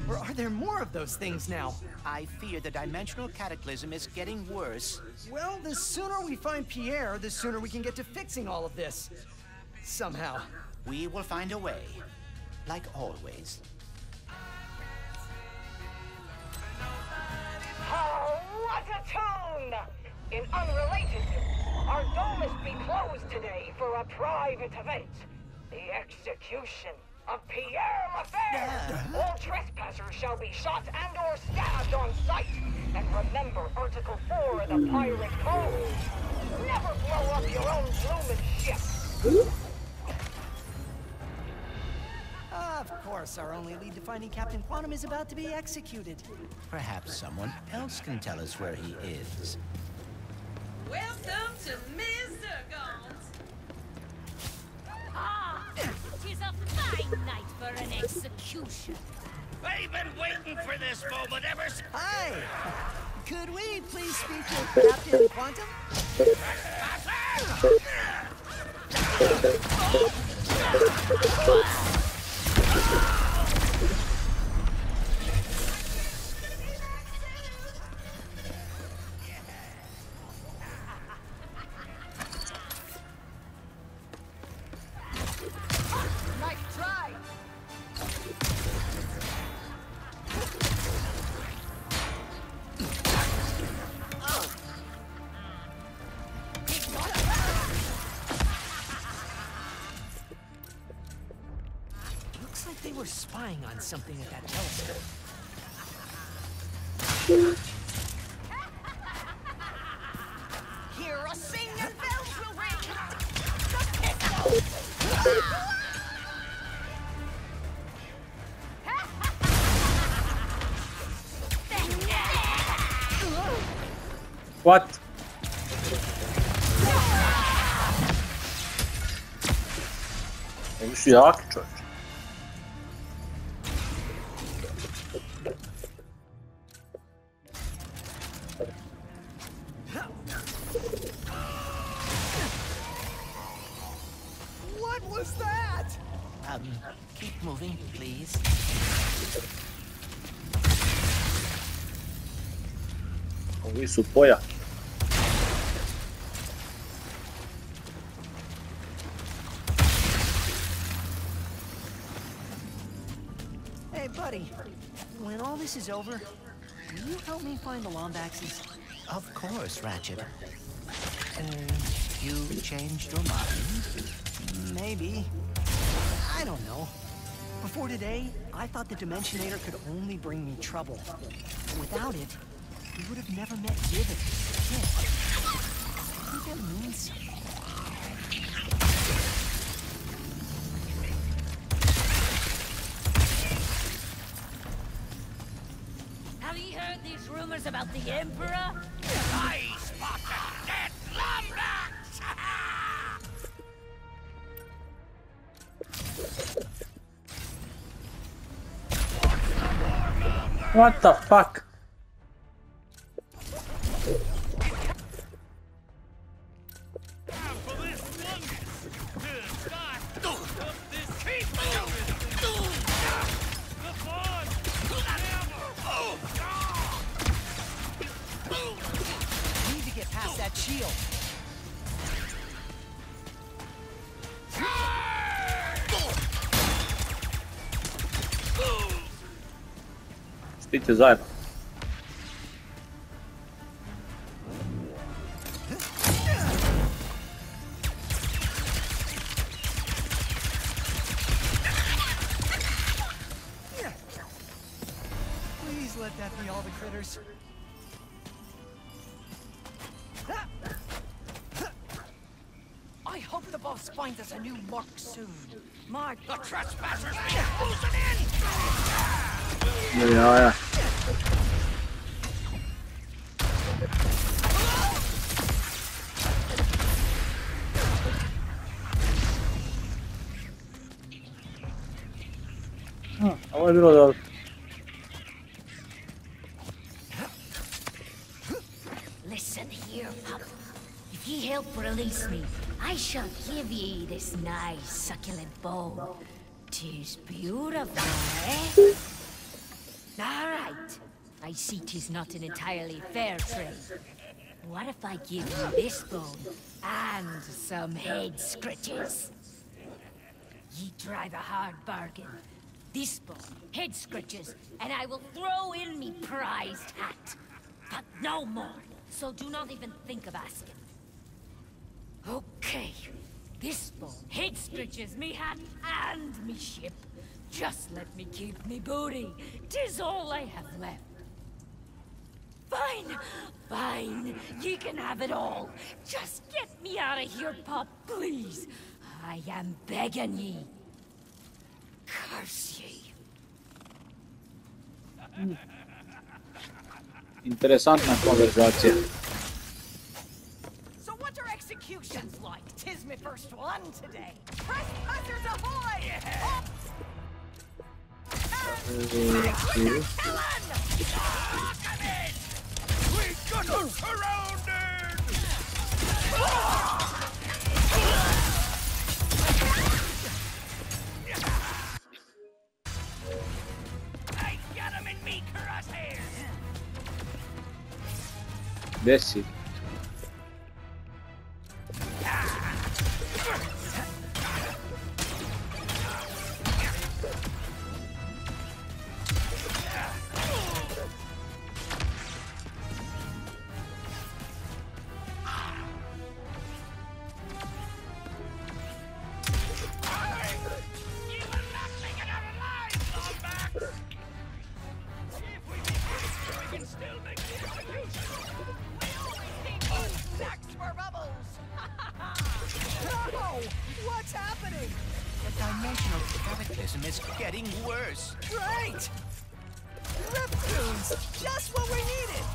Or are there more of those things now? I fear the dimensional cataclysm is getting worse. Well, the sooner we find Pierre, the sooner we can get to fixing all of this. Somehow. We will find a way. Like always. Oh, what a tune! In unrelated news, our dome must be closed today for a private event. The execution of Pierre Lefebvre. All trespassers shall be shot and or stabbed on sight. And remember Article 4 of the Pirate Code. Never blow up your own bloomin' ship. Of course, our only lead to finding Captain Quantum is about to be executed. Perhaps someone else can tell us where he is. Welcome to Mr. Gaunt. Ah, tis a fine night for an execution. I've been waiting for this moment ever since. Hi! Could we please speak with Captain Quantum? Nice try. Looks like they were spying on something with that telescope. Hear us sing and bells will ring. The pistol. What? Ovi su jaki, čovječe. What was that? Keep moving, please. Ovi su poja. Hey, buddy. When all this is over, will you help me find the Lombaxes? Of course, Ratchet. You changed your mind? Maybe. I don't know. Before today, I thought the Dimensionator could only bring me trouble. Without it, we would have never met Život. I think that means something. Have you heard these rumors about the Emperor? I spot the dead Lombax! What the fuck? We need to get past that shield. Spite zajedno. Please let that be all the critters. I hope the boss finds us a new mark soon. Mark, the trespassers be closing in! Ja, ja. Ovo je bilo dobro. Listen here, pup. If ye help release me, I shall give ye this nice, succulent bow. 'Tis beautiful, eh? I see 'tis not an entirely fair trade. What if I give you this bone and some head scritches? Ye drive a hard bargain. This bone, head scritches, and I will throw in me prized hat. But no more, so do not even think of asking. Okay, this bone, head scritches, me hat, and me ship. Just let me keep me booty. 'Tis all I have left. Fine, fine. Ye can have it all. Just get me out of here, pup, please. I am begging ye. Curse ye. Interesantna konverzacija. So what are executions like? 'Tis my first one today. Trespassers ahoy! Yeah. We got us surrounded! I got him in me crosshairs! Desi. What's happening? The dimensional cataclysm is getting worse. Great! Riptoons! Just what we needed!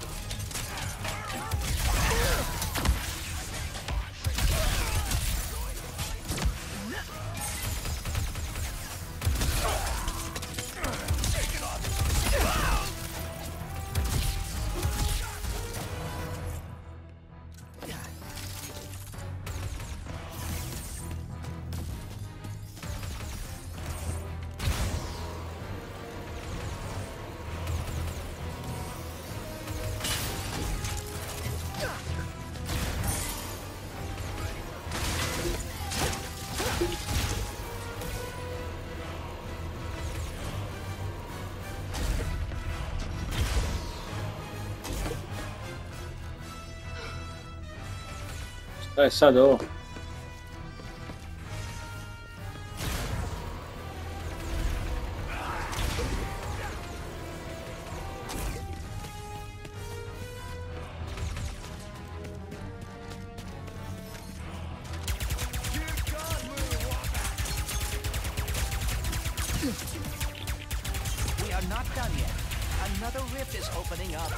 Šta je sad ovo? We are not done yet. Another rift is opening up.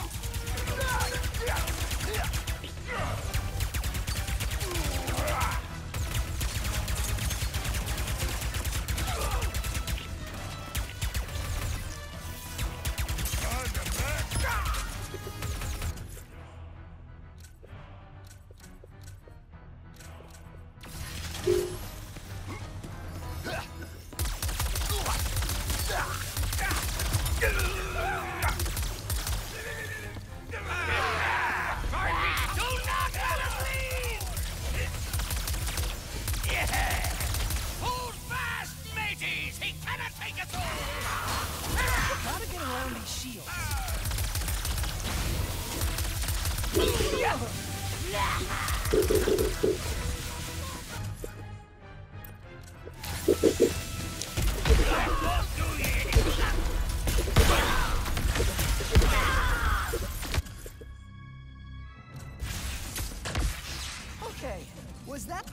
Okay, was that...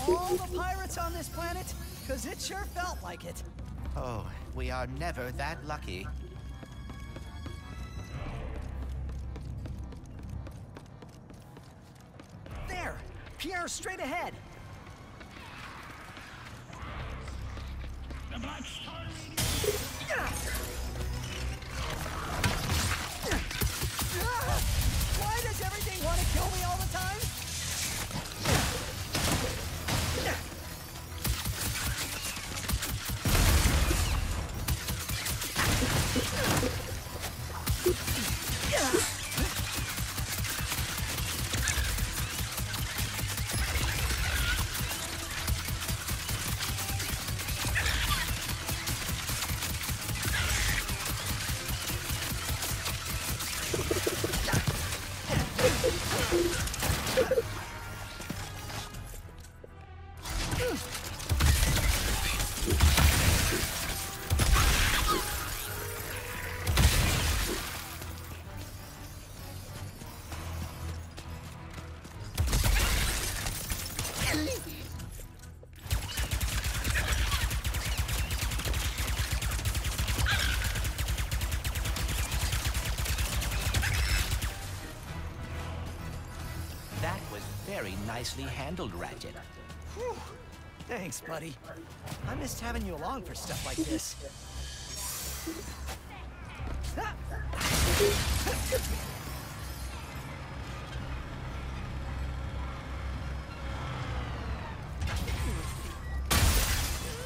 all the pirates on this planet? Because it sure felt like it. Oh, we are never that lucky. There! Pierre, straight ahead! Why does everything want to kill me all the time? That was very nicely handled, Ratchet. Whew. Thanks, buddy. I missed having you along for stuff like this.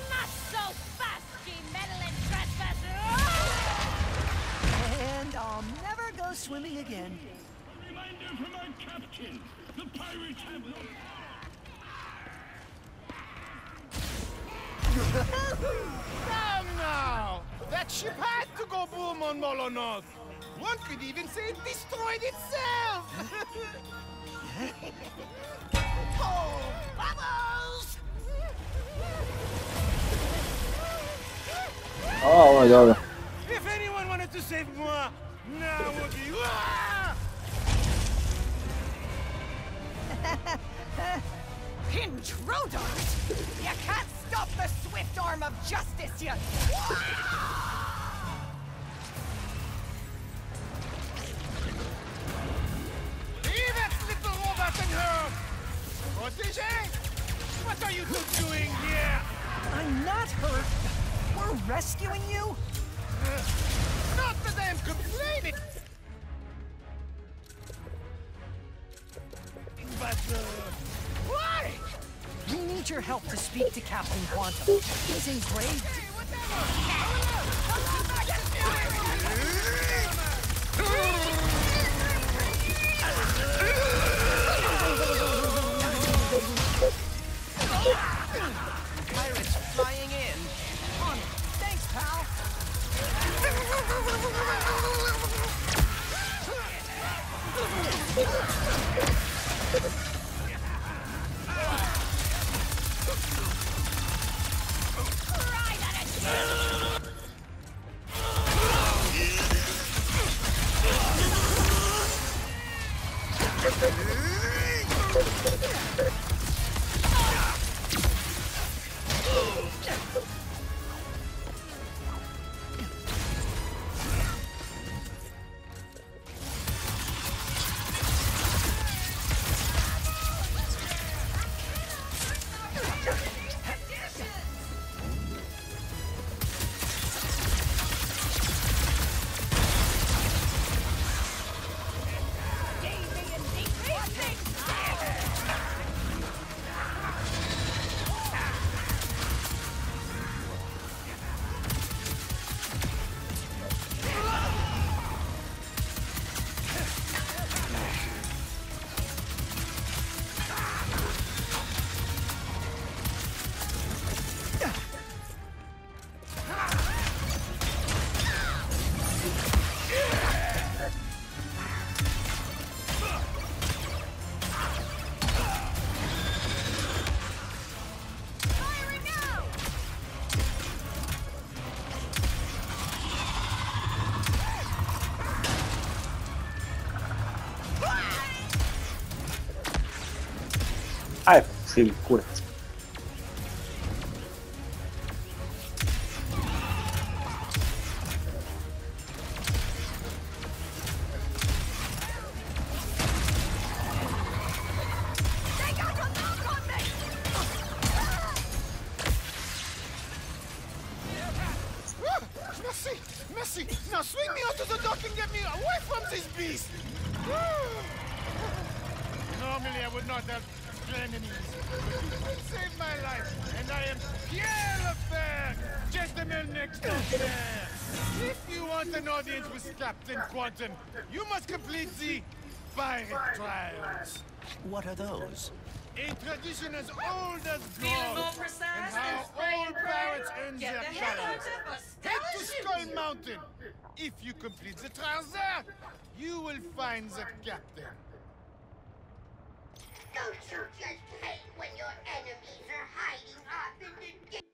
Not so fast, ye meddling trespasser! And I'll never go swimming again. A reminder from our captain. The pirates have Damn now! That ship had to go boom on Molonov! One could even say it destroyed itself! Oh, bubbles! O, ovo je dobro. If anyone wanted to save moi, now would be... Intruders! You can't stop the swift arm of justice, you... Leave that little robot in her! Protégé? What are you two doing here? I'm not hurt. We're rescuing you? Not that I am complaining! But, why? We need your help to speak to Captain Quantum. He's in grave... Pirates flying in. On. Thanks, pal. Aj, si kurac. Merci! Merci! Now swing me onto the dock and get me away from this beast! Normally I would not have enemies. You saved my life, and I am Pierre Lefebvre, gentleman next door there. If you want an audience with Captain Quantum, you must complete the pirate trials. What are those? A tradition as old as Feeling more gold, precise and than how spraying all pirates earn Get their the hell out colors. of a Head to stellar Skull Mountain. If you complete the trials there, you will find the captain. Don't you just hate when your enemies are hiding up in the